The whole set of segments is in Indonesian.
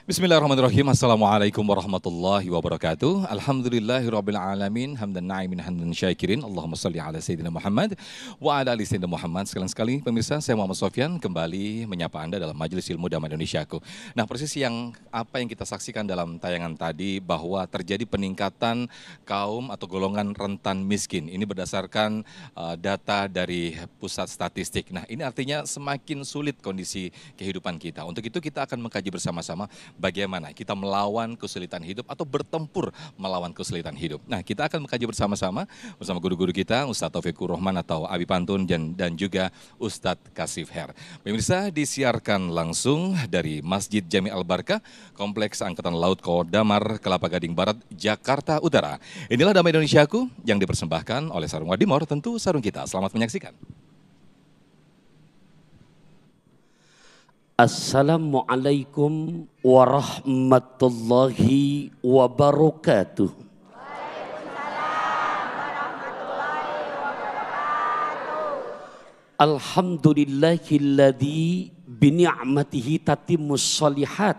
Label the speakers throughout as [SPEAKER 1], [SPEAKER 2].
[SPEAKER 1] Bismillahirrahmanirrahim. Assalamualaikum warahmatullahi wabarakatuh. Alhamdulillahirabbil alamin, hamdan na'imin hamdan syakirin. Allahumma shalli ala sayyidina Muhammad wa ala ali sayyidina Muhammad. Sekali pemirsa, saya Muhammad Sofyan kembali menyapa Anda dalam Majelis Ilmu Damai Indonesiaku. Nah, persis apa yang kita saksikan dalam tayangan tadi, bahwa terjadi peningkatan kaum atau golongan rentan miskin. Ini berdasarkan data dari Pusat Statistik. Nah, ini artinya semakin sulit kondisi kehidupan kita. Untuk itu kita akan mengkaji bersama-sama bagaimana kita melawan kesulitan hidup atau bertempur melawan kesulitan hidup. Nah, kita akan mengkaji bersama-sama bersama guru-guru kita, Ustadz Taufikur Rahman atau Abi Pantun dan juga Ustadz Kasif Her. Pemirsa, disiarkan langsung dari Masjid Jami Al-Barkah, Kompleks Angkatan Laut Kodamar, Kelapa Gading Barat, Jakarta Utara. Inilah Damai Indonesiaku yang dipersembahkan oleh Sarung Wadimor, tentu sarung kita. Selamat menyaksikan.
[SPEAKER 2] Assalamualaikum warahmatullahi wabarakatuh. Alhamdulillahilladzi bini'matihi tatimmus shalihat.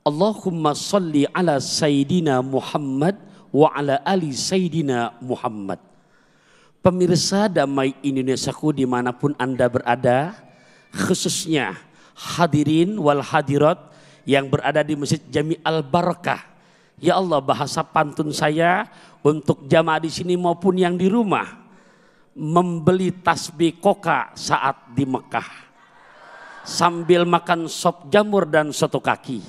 [SPEAKER 2] Allahumma salli ala Sayyidina Muhammad wa ala ali Sayyidina Muhammad. Pemirsa Damai Indonesiaku dimanapun Anda berada, khususnya hadirin wal hadirat yang berada di Masjid Jami Al-Barkah. Ya Allah, bahasa pantun saya untuk jamaah di sini maupun yang di rumah, membeli tasbih koka saat di Mekah sambil makan sop jamur dan soto kaki.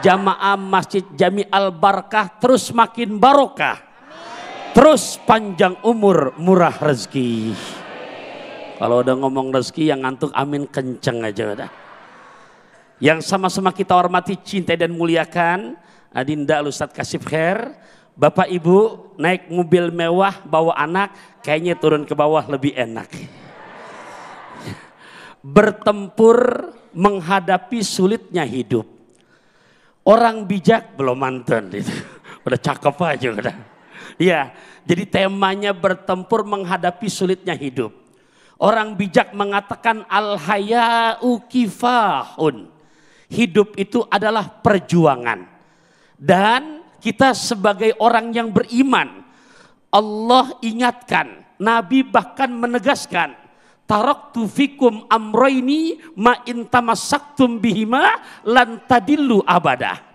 [SPEAKER 2] Jamaah Masjid Jami Al-Barkah terus makin barokah, terus panjang umur, murah rezeki. Kalau udah ngomong rezeki yang ngantuk amin kenceng aja udah. Yang sama-sama kita hormati, cintai dan muliakan, Adinda Ustadz Kasif Her, Bapak Ibu naik mobil mewah bawa anak, kayaknya turun ke bawah lebih enak. Bertempur menghadapi sulitnya hidup. Orang bijak belum mantan, udah cakep aja udah. Ya, jadi temanya bertempur menghadapi sulitnya hidup. Orang bijak mengatakan al-haya'u kifahun. Hidup itu adalah perjuangan. Dan kita sebagai orang yang beriman, Allah ingatkan, Nabi bahkan menegaskan, taraktu fikum amroini ma in tamassaktum bihima lan tadillu abada.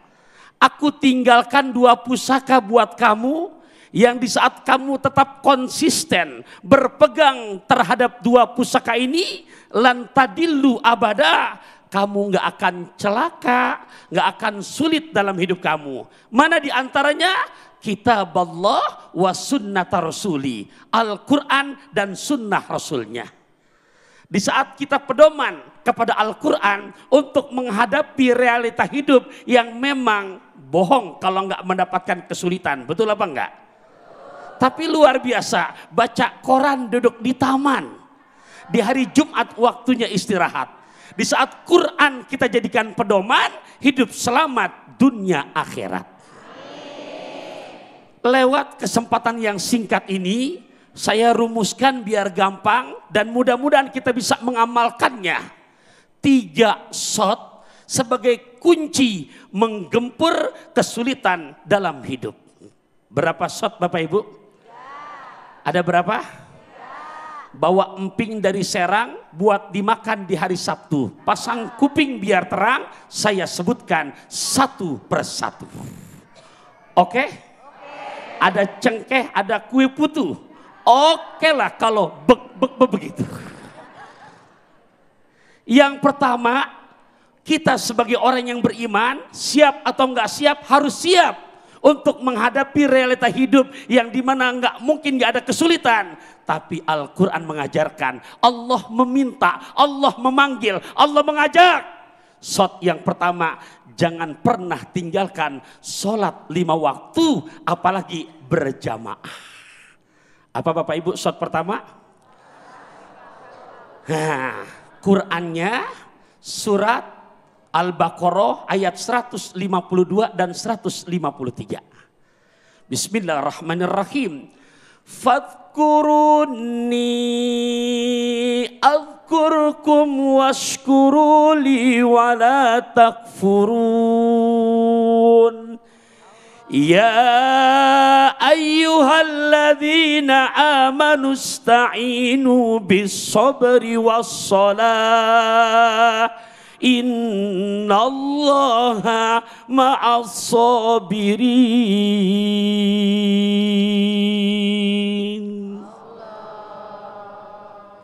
[SPEAKER 2] Aku tinggalkan dua pusaka buat kamu, yang di saat kamu tetap konsisten berpegang terhadap dua pusaka ini, lan tadillu abada, kamu nggak akan celaka, nggak akan sulit dalam hidup kamu. Mana di antaranya? Kitab Allah wa sunnata rasuli, Al-Quran dan sunnah rasulnya. Di saat kita pedoman kepada Al-Quran untuk menghadapi realita hidup yang memang bohong kalau nggak mendapatkan kesulitan, betul apa enggak? Tapi luar biasa, baca koran duduk di taman. Di hari Jumat waktunya istirahat. Di saat Quran kita jadikan pedoman, hidup selamat dunia akhirat. Lewat kesempatan yang singkat ini, saya rumuskan biar gampang dan mudah-mudahan kita bisa mengamalkannya. 3 shot sebagai kunci menggempur kesulitan dalam hidup. Berapa shot Bapak Ibu? Ada berapa? Bawa emping dari Serang buat dimakan di hari Sabtu. Pasang kuping biar terang, saya sebutkan satu persatu. Oke? Ada cengkeh, ada kue putu. Oke lah kalau begitu. Yang pertama, kita sebagai orang yang beriman, siap atau enggak siap, harus siap untuk menghadapi realita hidup yang dimana nggak mungkin nggak ada kesulitan. Tapi Al-Quran mengajarkan, Allah meminta, Allah memanggil, Allah mengajak. Shot yang pertama, jangan pernah tinggalkan sholat 5 waktu, apalagi berjamaah. Apa Bapak Ibu shot pertama? Nah, Qurannya surat Al-Baqarah ayat 152 dan 153. Bismillahirrahmanirrahim. Fadkuruni adkurkum washkuruli wa la takfurun. Ya ayyuhalladzina amanu ista'inu bis sabri was salah innallaha ma'as sabirin.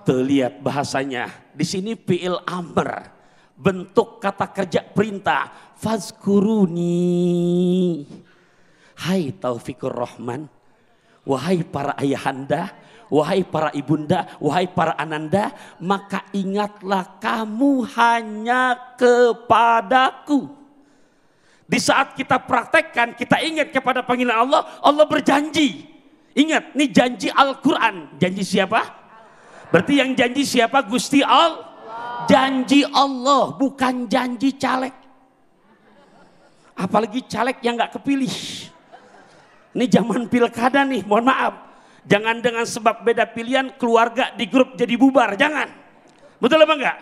[SPEAKER 2] Tuh lihat bahasanya. Di sini fi'il amr, bentuk kata kerja perintah. Fazkuruni. Hai Taufikur Rahman, wahai para ayahanda, wahai para ibunda, wahai para ananda, maka ingatlah kamu hanya kepadaku. Di saat kita praktekkan, kita ingat kepada panggilan Allah, Allah berjanji. Ingat, ini janji Al-Quran. Janji siapa? Berarti yang janji siapa? Gusti Allah. Janji Allah, bukan janji caleg. Apalagi caleg yang gak kepilih. Ini zaman pilkada nih, mohon maaf. Jangan dengan sebab beda pilihan keluarga di grup jadi bubar, jangan. Betul apa enggak?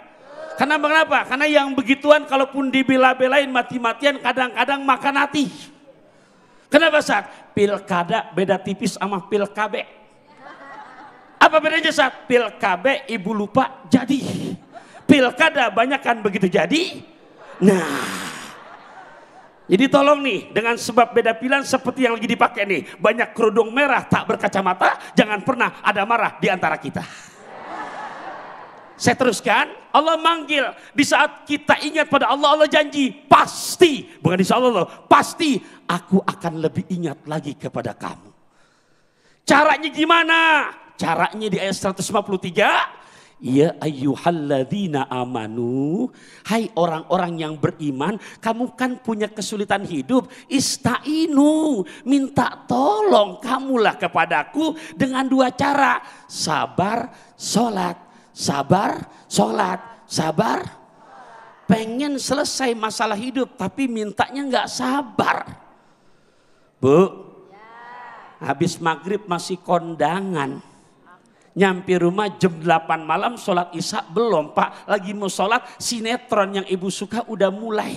[SPEAKER 2] Karena kenapa? Karena yang begituan kalaupun dibela-belain mati-matian kadang-kadang makan hati. Kenapa saat? Pilkada beda tipis sama pilkabe. Apa bedanya saat? Pilkabe ibu lupa jadi. Pilkada banyak kan begitu jadi. Nah. Jadi tolong nih, dengan sebab beda pilihan seperti yang lagi dipakai nih. Banyak kerudung merah tak berkacamata, jangan pernah ada marah di antara kita. Saya teruskan, Allah manggil. Di saat kita ingat pada Allah, Allah janji. Pasti, bukan insya Allah, pasti aku akan lebih ingat lagi kepada kamu. Caranya gimana? Caranya di ayat 153. Ya ayyuhalladzina amanu, hai orang-orang yang beriman, kamu kan punya kesulitan hidup, istainu, minta tolong kamulah kepadaku dengan dua cara, sabar, sholat, sabar, sholat, sabar. Pengen selesai masalah hidup tapi mintanya nggak sabar. Bu, habis maghrib masih kondangan. Nyampe rumah jam 8 malam sholat isya belum pak. Lagi mau sholat sinetron yang ibu suka udah mulai.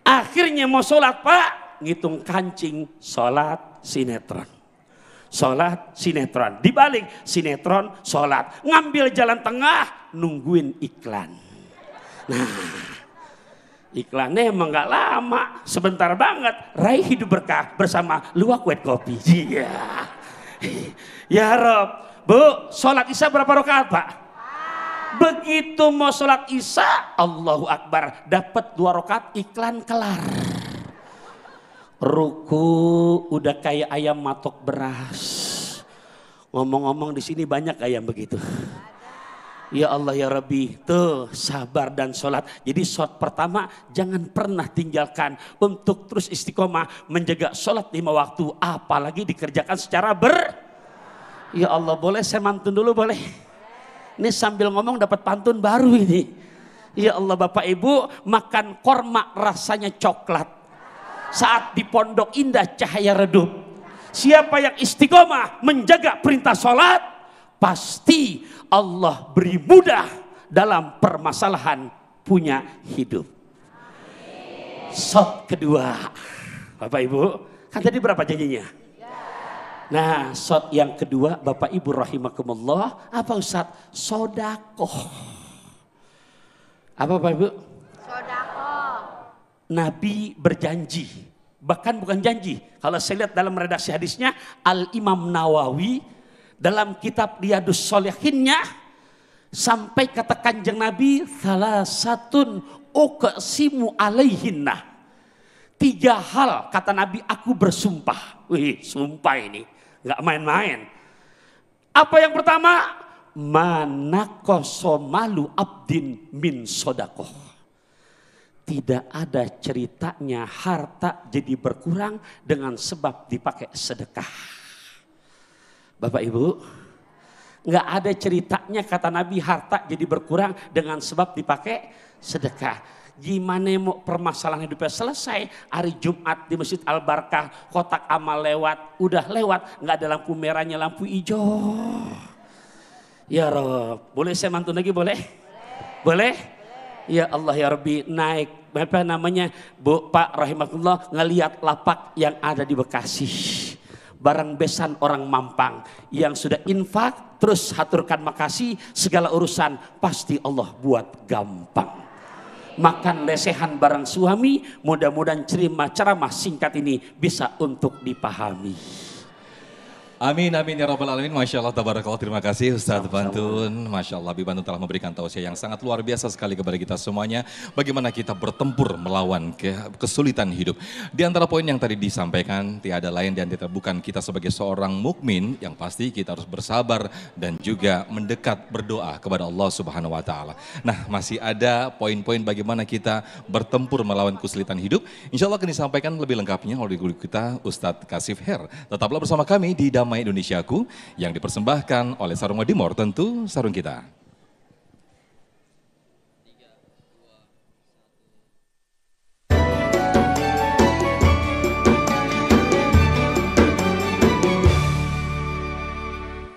[SPEAKER 2] Akhirnya mau sholat pak. Ngitung kancing sholat sinetron. Sholat sinetron. Dibalik sinetron sholat. Ngambil jalan tengah nungguin iklan. Nah iklannya emang gak lama. Sebentar banget. Raih hidup berkah bersama Luwak White Kopi. Iya. Ya Rob, Bu, sholat isya berapa rakaat Pak? Begitu mau sholat isya, Allahu Akbar, dapat 2 rakaat, iklan kelar. Ruku udah kayak ayam matok beras. Ngomong-ngomong di sini banyak ayam begitu. Ya Allah ya Rabbi, tuh sabar dan sholat. Jadi sholat pertama jangan pernah tinggalkan untuk terus istiqomah menjaga sholat 5 waktu. Apalagi dikerjakan secara Ya Allah, boleh saya mantun dulu boleh? Ini sambil ngomong dapat pantun baru ini. Ya Allah Bapak Ibu, makan korma rasanya coklat. Saat di pondok indah cahaya redup. Siapa yang istiqomah menjaga perintah sholat, pasti Allah beri mudah dalam permasalahan punya hidup. Shot kedua. Bapak Ibu, kan tadi berapa janjinya? Nah, shot yang kedua Bapak Ibu rahimakumullah, apa Ustaz? Sodakoh. Apa Bapak Ibu? Sodakoh. Nabi berjanji, bahkan bukan janji. Kalau saya lihat dalam redaksi hadisnya, Al-Imam Nawawi dalam kitab Riyadus Shalihinnya sampai kata kanjeng Nabi, salasatun uqsimu alaihinna. 3 hal kata Nabi aku bersumpah. Wih, sumpah ini nggak main-main. Apa yang pertama? Manakoso malu abdin min sodakoh. Tidak ada ceritanya harta jadi berkurang dengan sebab dipakai sedekah. Bapak Ibu, nggak ada ceritanya kata Nabi harta jadi berkurang dengan sebab dipakai sedekah. Gimana mau permasalahan hidupnya selesai? Hari Jumat di Masjid Al-Barkah, kotak amal lewat, udah lewat, nggak ada lampu merahnya, lampu hijau. Ya Rob, boleh saya mantun lagi boleh? Boleh? Ya Allah ya Rabbi, naik apa namanya Bu Pak rahimahullah ngelihat lapak yang ada di Bekasi. Barang besan orang Mampang yang sudah infak terus haturkan makasih, segala urusan pasti Allah buat gampang. Makan lesehan barang suami, mudah-mudahan ceramah singkat ini bisa untuk dipahami.
[SPEAKER 1] Amin, amin ya rabbal alamin. Masya Allah, tabarakallah. Terima kasih Ustadz Bantun. Masya Allah, Habib Bantun telah memberikan tausiah yang sangat luar biasa sekali kepada kita semuanya. Bagaimana kita bertempur melawan kesulitan hidup. Di antara poin yang tadi disampaikan, tiada lain dan tidak bukan kita sebagai seorang mukmin yang pasti kita harus bersabar dan juga mendekat berdoa kepada Allah Subhanahu Wa Taala. Nah, masih ada poin-poin bagaimana kita bertempur melawan kesulitan hidup. Insya Allah akan disampaikan lebih lengkapnya oleh guru kita Ustadz Kasif Her. Tetaplah bersama kami di Damai Indonesiaku yang dipersembahkan oleh Sarung Wadimor, tentu sarung kita.